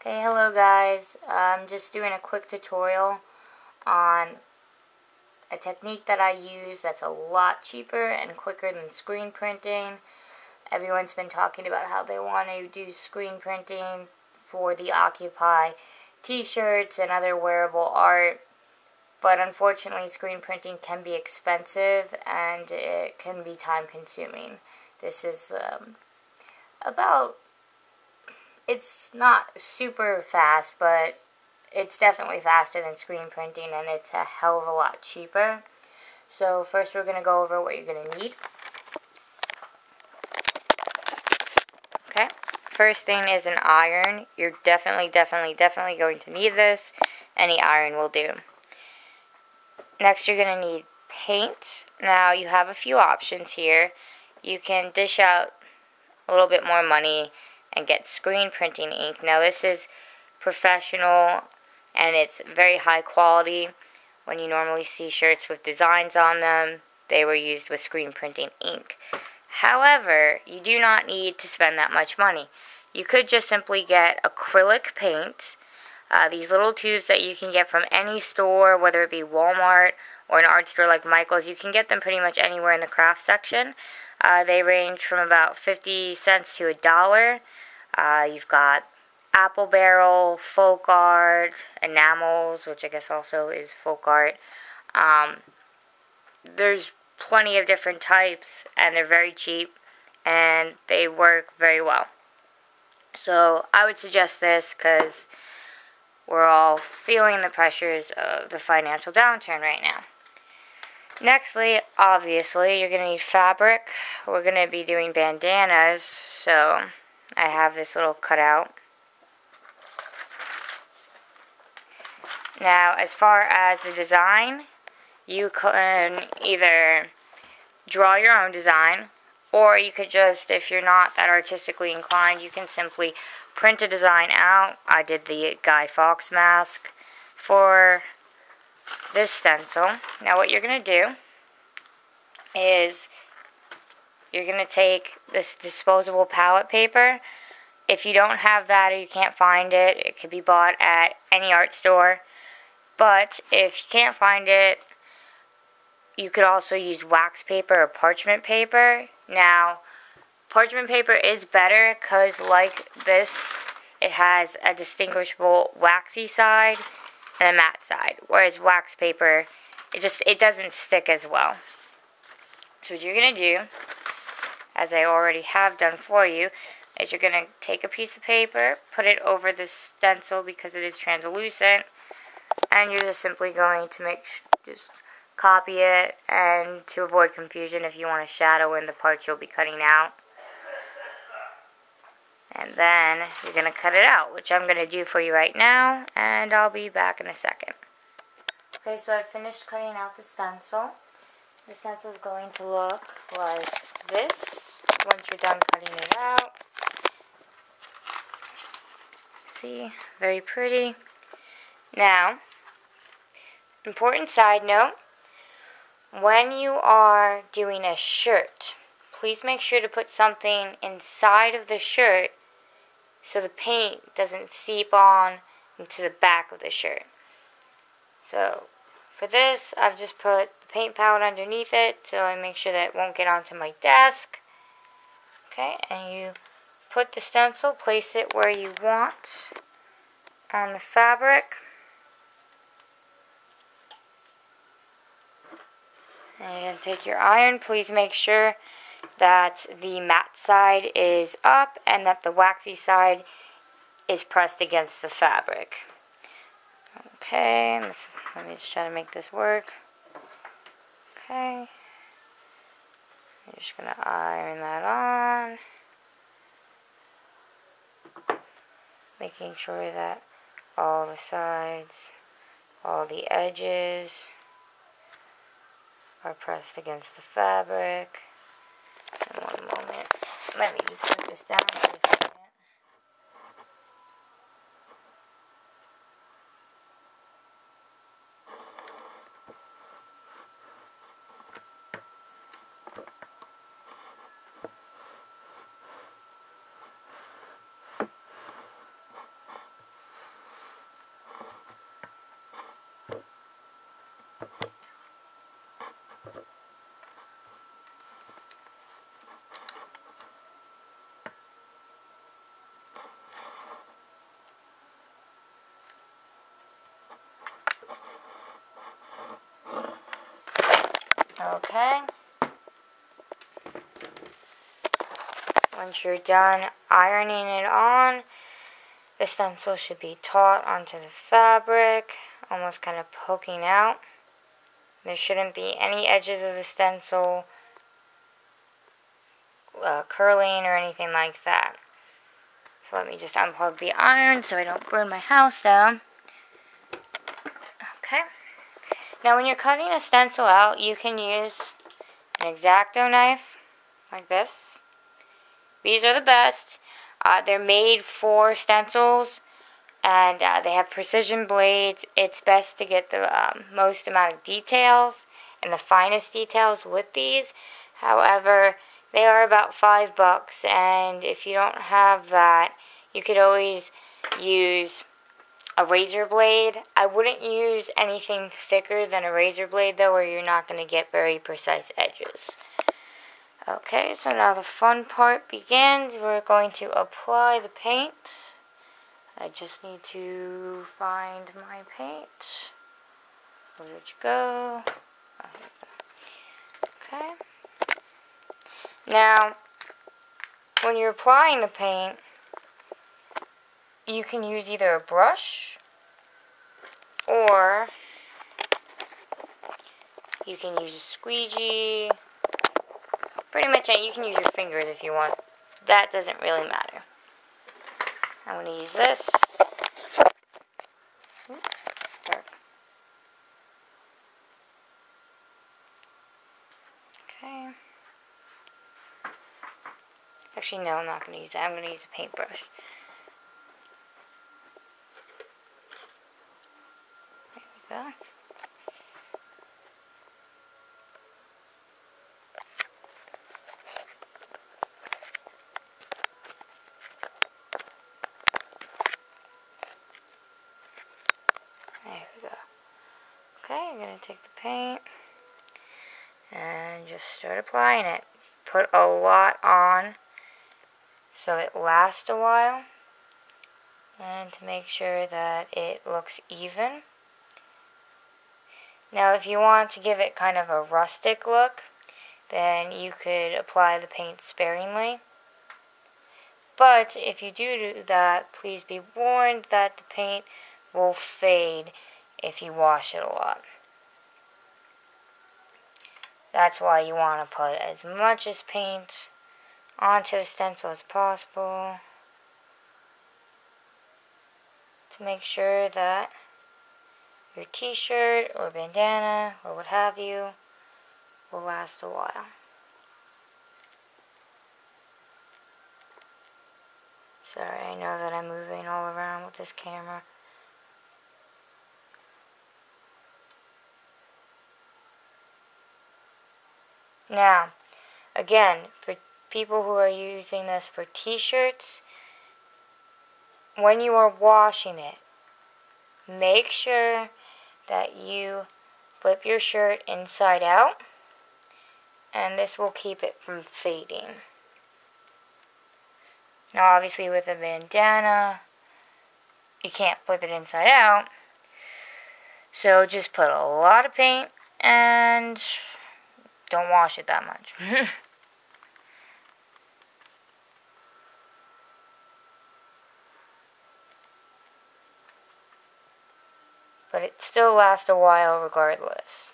Okay, hello guys. I'm just doing a quick tutorial on a technique that I use that's a lot cheaper and quicker than screen printing. Everyone's been talking about how they want to do screen printing for the Occupy t-shirts and other wearable art, but unfortunately screen printing can be expensive and it can be time consuming. This is it's not super fast, but it's definitely faster than screen printing, and it's a hell of a lot cheaper. So first we're going to go over what you're going to need. Okay, first thing is an iron. You're definitely going to need this. Any iron will do. Next you're going to need paint. Now you have a few options here. You can dish out a little bit more money and get screen printing ink. Now this is professional and it's very high quality. When you normally see shirts with designs on them, they were used with screen printing ink. However, you do not need to spend that much money. You could just simply get acrylic paint. These little tubes that you can get from any store, whether it be Walmart or an art store like Michael's, you can get them pretty much anywhere in the craft section. They range from about 50 cents to $1. You've got apple barrel, folk art, enamels, which I guess also is folk art. There's plenty of different types, and they're very cheap, and they work very well. So I would suggest this because we're all feeling the pressures of the financial downturn right now. Nextly, obviously, you're going to need fabric. We're going to be doing bandanas, so I have this little cutout. Now, as far as the design, you can either draw your own design, or you could just, if you're not that artistically inclined, you can simply print a design out. I did the Guy-Fawkes mask for this stencil. Now what you're going to do is you're going to take this disposable palette paper. If you don't have that or you can't find it, it can be bought at any art store. But if you can't find it, you could also use wax paper or parchment paper. Now, parchment paper is better because, like this, it has a distinguishable waxy side and a matte side. Whereas wax paper, it doesn't stick as well. So what you're going to do, as I already have done for you, is you're going to take a piece of paper, put it over the stencil because it is translucent, and you're just simply going to just copy it, and to avoid confusion, if you want to shadow in the parts you'll be cutting out. And then you're going to cut it out, which I'm going to do for you right now, and I'll be back in a second. Okay, so I finished cutting out the stencil. The stencil is going to look like this once you're done cutting it out. See, very pretty. Now, important side note, when you are doing a shirt, please make sure to put something inside of the shirt so the paint doesn't seep on into the back of the shirt. So for this, I've just put the paint palette underneath it so I make sure that it won't get onto my desk. Okay, and you put the stencil, place it where you want on the fabric. And you're going to take your iron. Please make sure that the matte side is up and that the waxy side is pressed against the fabric. Okay, let me just try to make this work. Okay. I'm just going to iron that on. Making sure that all the sides, all the edges are pressed against the fabric. And one moment. Let me just put this down for a second. Okay. Once you're done ironing it on, the stencil should be taut onto the fabric, almost kind of poking out. There shouldn't be any edges of the stencil curling or anything like that. So let me just unplug the iron so I don't burn my house down. Okay. Now when you're cutting a stencil out, you can use an X-Acto knife like this. These are the best. They're made for stencils, and they have precision blades. It's best to get the most amount of details and the finest details with these. However, they are about $5, and if you don't have that, you could always use a razor blade. I wouldn't use anything thicker than a razor blade though, or you're not going to get very precise edges. Okay, so now the fun part begins. We're going to apply the paint. I just need to find my paint. Where'd you go? Oh, here we go. Okay. Now, when you're applying the paint, you can use either a brush or you can use a squeegee. Pretty much you can use your fingers if you want. That doesn't really matter. I'm going to use this. Okay. Actually, no, I'm not going to use that. I'm going to use a paintbrush. There we go. There we go. Okay, I'm going to take the paint and just start applying it. Put a lot on so it lasts a while, and to make sure that it looks even. Now if you want to give it kind of a rustic look, then you could apply the paint sparingly. But if you do that, please be warned that the paint will fade if you wash it a lot. That's why you want to put as much as paint onto the stencil as possible to make sure that your t-shirt or bandana or what have you will last a while. Sorry, I know that I'm moving all around with this camera. Now, again, for people who are using this for t-shirts, when you are washing it, make sure that you flip your shirt inside out, and this will keep it from fading. Now obviously with a bandana, you can't flip it inside out, so just put a lot of paint and don't wash it that much. But it still lasts a while regardless.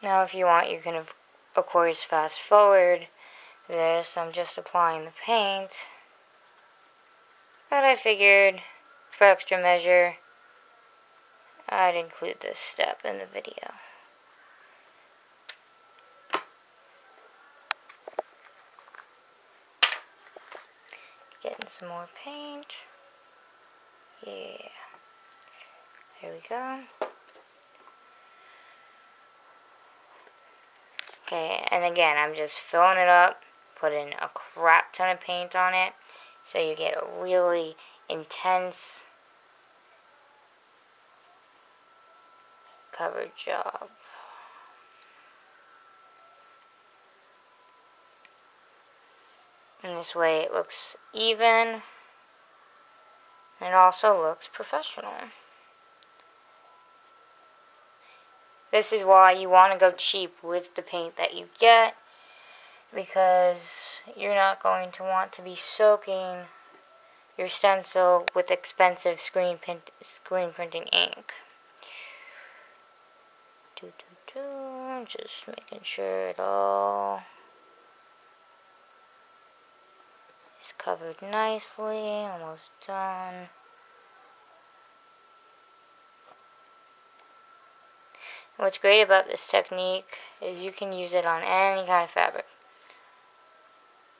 Now if you want, you can of course fast forward this. I'm just applying the paint. But I figured, for extra measure, I'd include this step in the video. Getting some more paint. Yeah. There we go. Okay, and again, I'm just filling it up, putting a crap ton of paint on it, so you get a really intense cover job. And this way it looks even, and also looks professional. This is why you want to go cheap with the paint that you get, because you're not going to want to be soaking your stencil with expensive screen printing ink. Just making sure it all is covered nicely, almost done. What's great about this technique is you can use it on any kind of fabric.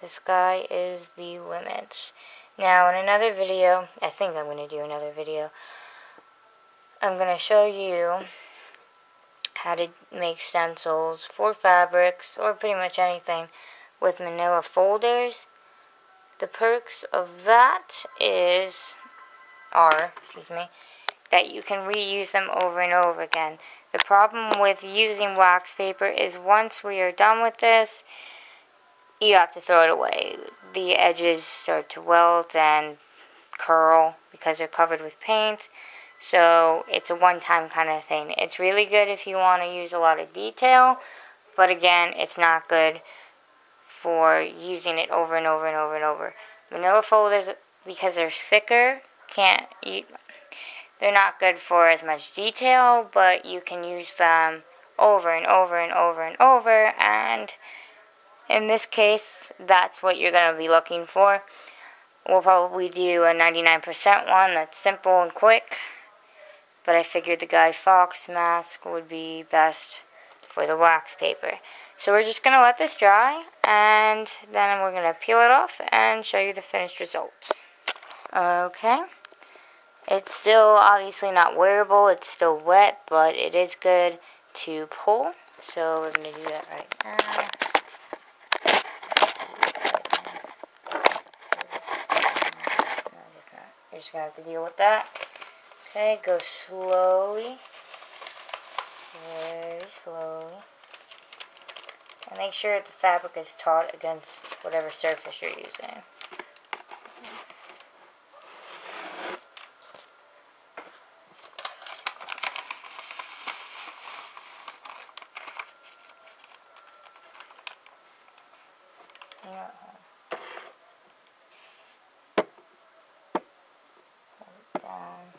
The sky is the limit. Now in another video, I think I'm going to do another video, I'm going to show you how to make stencils for fabrics or pretty much anything with manila folders. The perks of that are that you can reuse them over and over again. The problem with using wax paper is once we are done with this, you have to throw it away. The edges start to welt and curl because they're covered with paint. So it's a one-time kind of thing. It's really good if you want to use a lot of detail, but again, it's not good for using it over and over and over and over. Manila folders, because they're thicker, they're not good for as much detail, but you can use them over and over and over and over, and in this case, that's what you're going to be looking for. We'll probably do a 99% one that's simple and quick, but I figured the Guy-Fawkes mask would be best for the wax paper. So we're just going to let this dry, and then we're going to peel it off and show you the finished result. Okay. It's still obviously not wearable, it's still wet, but it is good to pull. So we're going to do that right now. You're just going to have to deal with that. Okay, go slowly. Very slowly. And make sure the fabric is taut against whatever surface you're using. Yeah. Hold it down.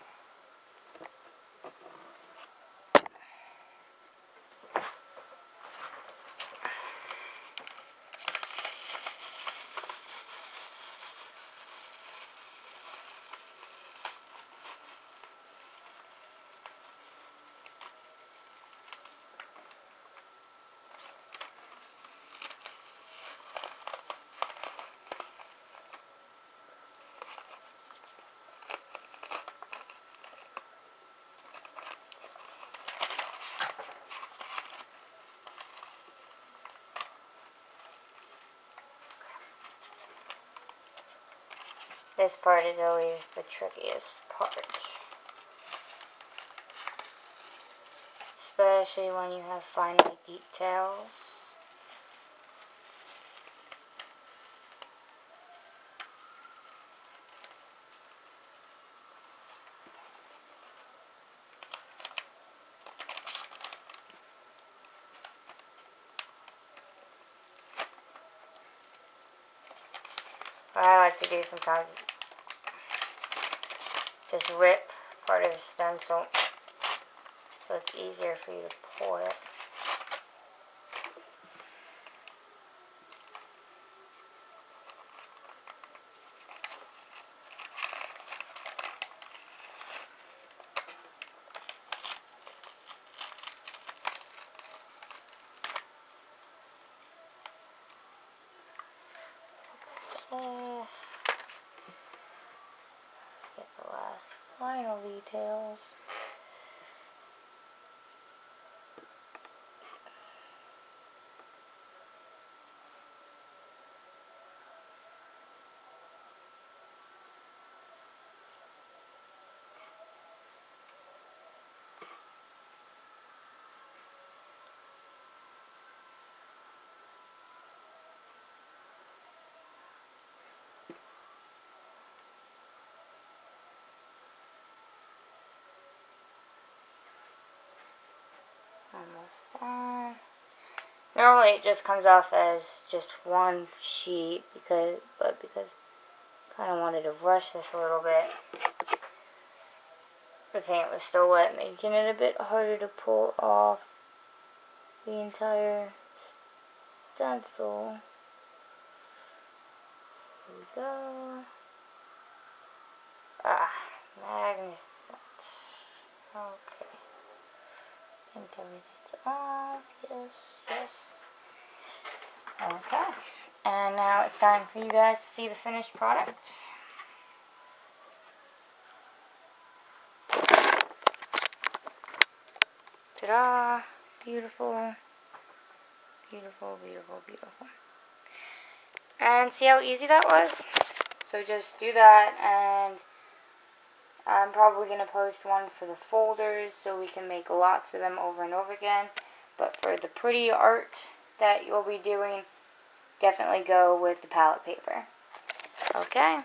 This part is always the trickiest part. Especially when you have finite details. What I like to do sometimes is just rip part of the stencil so it's easier for you to pour it. Okay. Get the last final details. Almost done. Normally it just comes off as just one sheet because I kind of wanted to rush this a little bit. The paint was still wet, making it a bit harder to pull off the entire stencil. Here we go. Magnificent. Okay. I think everything's off. Yes, yes. Okay. And now it's time for you guys to see the finished product. Ta-da! Beautiful. Beautiful, beautiful, beautiful. And see how easy that was? So just do that, and I'm probably going to post one for the folders so we can make lots of them over and over again. But for the pretty art that you'll be doing, definitely go with the palette paper. Okay.